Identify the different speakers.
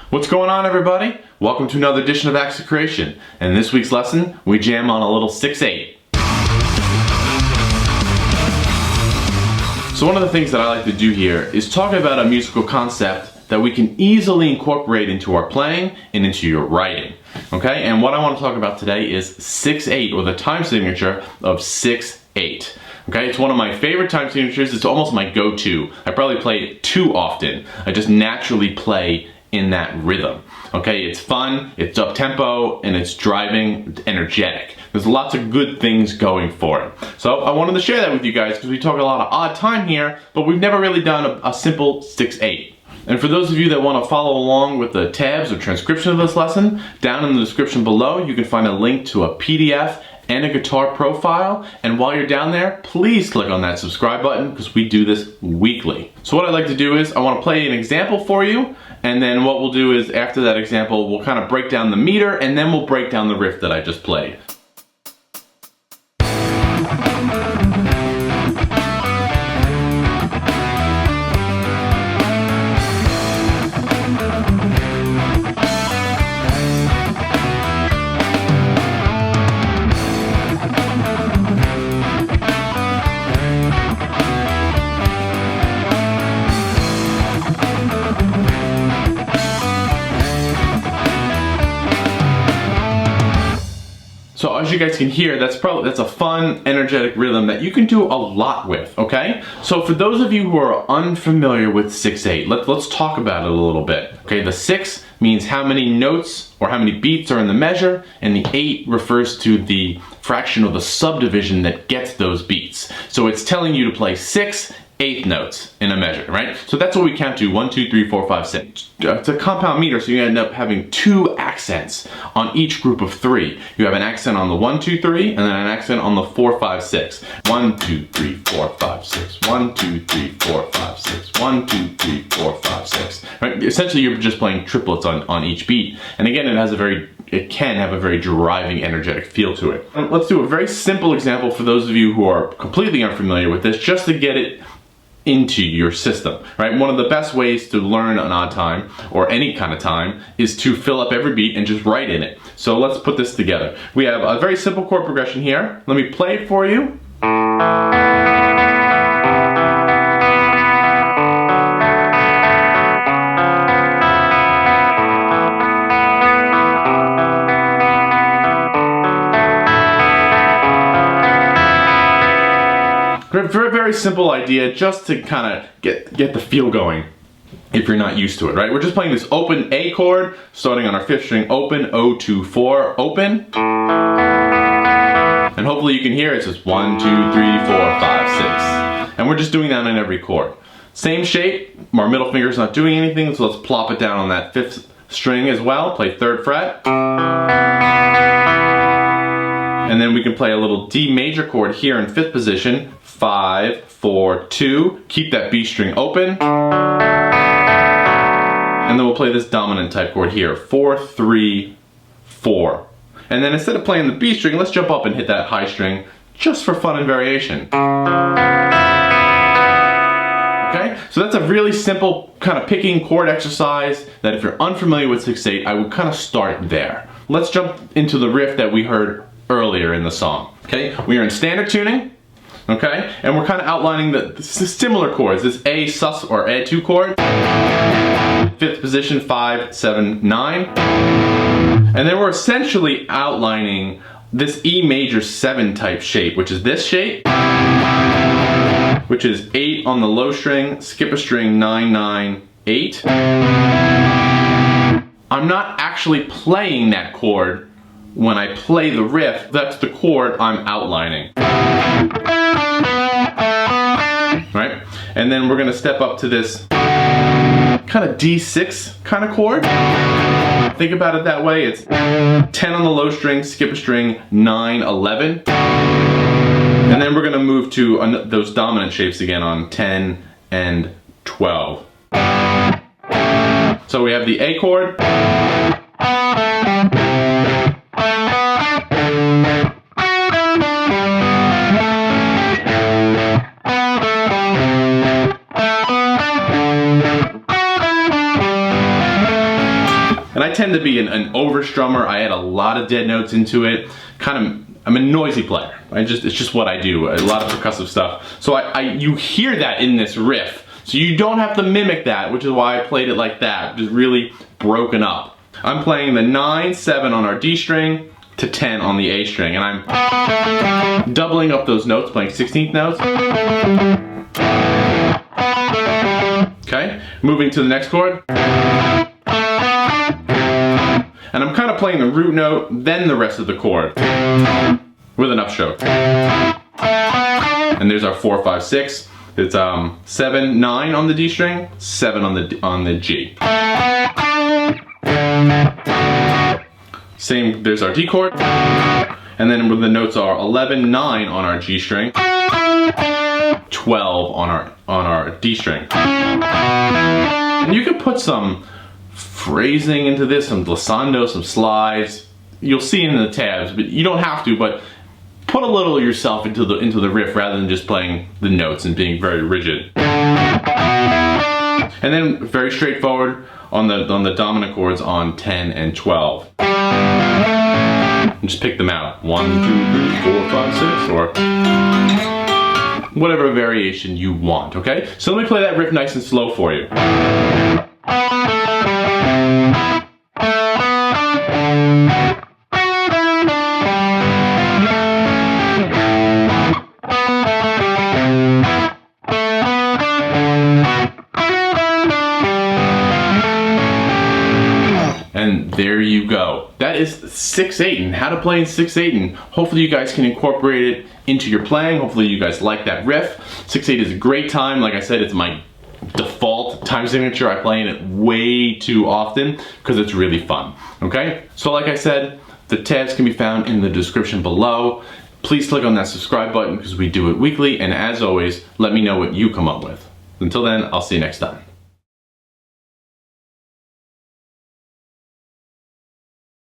Speaker 1: What's going on, everybody? Welcome to another edition of Acts of Creation. And in this week's lesson, we jam on a little 6/8. So one of the things that I like to do here is talk about a musical concept that we can easily incorporate into our playing and into your writing. Okay, and what I want to talk about today is 6/8, or the time signature of 6/8. Okay, it's one of my favorite time signatures. It's almost my go-to. I probably play it too often. I just naturally play in that rhythm. Okay, it's fun, it's up-tempo, and it's driving, energetic. There's lots of good things going for it. So I wanted to share that with you guys because we talk a lot of odd time here, but we've never really done a simple 6/8. And for those of you that want to follow along with the tabs or transcription of this lesson, down in the description below you can find a link to a PDF and a guitar profile. And while you're down there, please click on that subscribe button because we do this weekly. So what I'd like to do is I want to play an example for you, and then what we'll do is after that example we'll kind of break down the meter, and then we'll break down the riff that I just played. So as you guys can hear, that's a fun, energetic rhythm that you can do a lot with, okay? So for those of you who are unfamiliar with 6/8, let's talk about it a little bit. Okay, the 6 means how many notes or how many beats are in the measure, and the 8 refers to the fraction or the subdivision that gets those beats. So it's telling you to play 6/8 notes in a measure, right? So that's what we count to: 1, 2, 3, 4, 5, 6. It's a compound meter, so you end up having 2 accents on each group of 3. You have an accent on the 1, 2, 3, and then an accent on the 4, 5, 6. 1, 2, 3, 4, 5, 6. 1, 2, 3, 4, 5, 6. 1, 2, 3, 4, 5, 6. Right? Essentially, you're just playing triplets on each beat. And again, it can have a very driving, energetic feel to it. And let's do a very simple example for those of you who are completely unfamiliar with this, just to get it into your system, right? One of the best ways to learn an odd time, or any kind of time, is to fill up every beat and just write in it. So let's put this together. We have a very simple chord progression here. Let me play it for you. Very, very simple idea, just to kind of get the feel going if you're not used to it, right? We're just playing this open A chord, starting on our 5th string open, O, 2, 4, open. And hopefully you can hear it says 1, 2, 3, 4, 5, 6. And we're just doing that in every chord. Same shape, our middle finger's not doing anything, so let's plop it down on that 5th string as well, play 3rd fret. And then we can play a little D major chord here in 5th position, 5, 4, 2, keep that B string open. And then we'll play this dominant type chord here, 4, 3, 4. And then instead of playing the B string, let's jump up and hit that high string just for fun and variation. Okay, so that's a really simple kind of picking chord exercise that if you're unfamiliar with 6/8, I would kind of start there. Let's jump into the riff that we heard earlier in the song. Okay, we are in standard tuning. Okay, and we're kind of outlining the similar chords. This A sus or A2 chord, 5th position, 5, 7, 9. And then we're essentially outlining this E major 7 type shape, which is this shape, which is 8 on the low string, skip a string, 9, 9, 8. I'm not actually playing that chord when I play the riff. That's the chord I'm outlining. Right? And then we're gonna step up to this kind of D6 kind of chord. Think about it that way. It's 10 on the low string, skip a string, 9, 11. And then we're gonna move to those dominant shapes again on 10 and 12. So we have the A chord. And I tend to be an over strummer. I add a lot of dead notes into it. I'm a noisy player. It's just what I do. A lot of percussive stuff. So you hear that in this riff. So you don't have to mimic that, which is why I played it like that, just really broken up. I'm playing the 9, 7 on our D string to 10 on the A string, and I'm doubling up those notes, playing 16th notes. Okay, moving to the next chord. And I'm kind of playing the root note, then the rest of the chord with an upstroke. And there's our 4, 5, 6. It's 7, 9 on the D string, 7 on the G. Same, there's our D chord. And then the notes are 11, 9 on our G string, 12 on our D string. And you can put some phrasing into this, some glissando, some slides. You'll see in the tabs, but you don't have to, but put a little of yourself into the riff rather than just playing the notes and being very rigid. And then very straightforward on the dominant chords on 10 and 12. And just pick them out. 1, 2, 3, 4, 5, 6, or whatever variation you want, okay? So let me play that riff nice and slow for you. And there you go. That is 6/8 and how to play in 6/8, and hopefully you guys can incorporate it into your playing. Hopefully you guys like that riff. 6/8 is a great time. Like I said, it's my default time signature. I play in it way too often because it's really fun. Okay? So like I said, the tabs can be found in the description below. Please click on that subscribe button because we do it weekly, and as always, let me know what you come up with. Until then, I'll see you next time.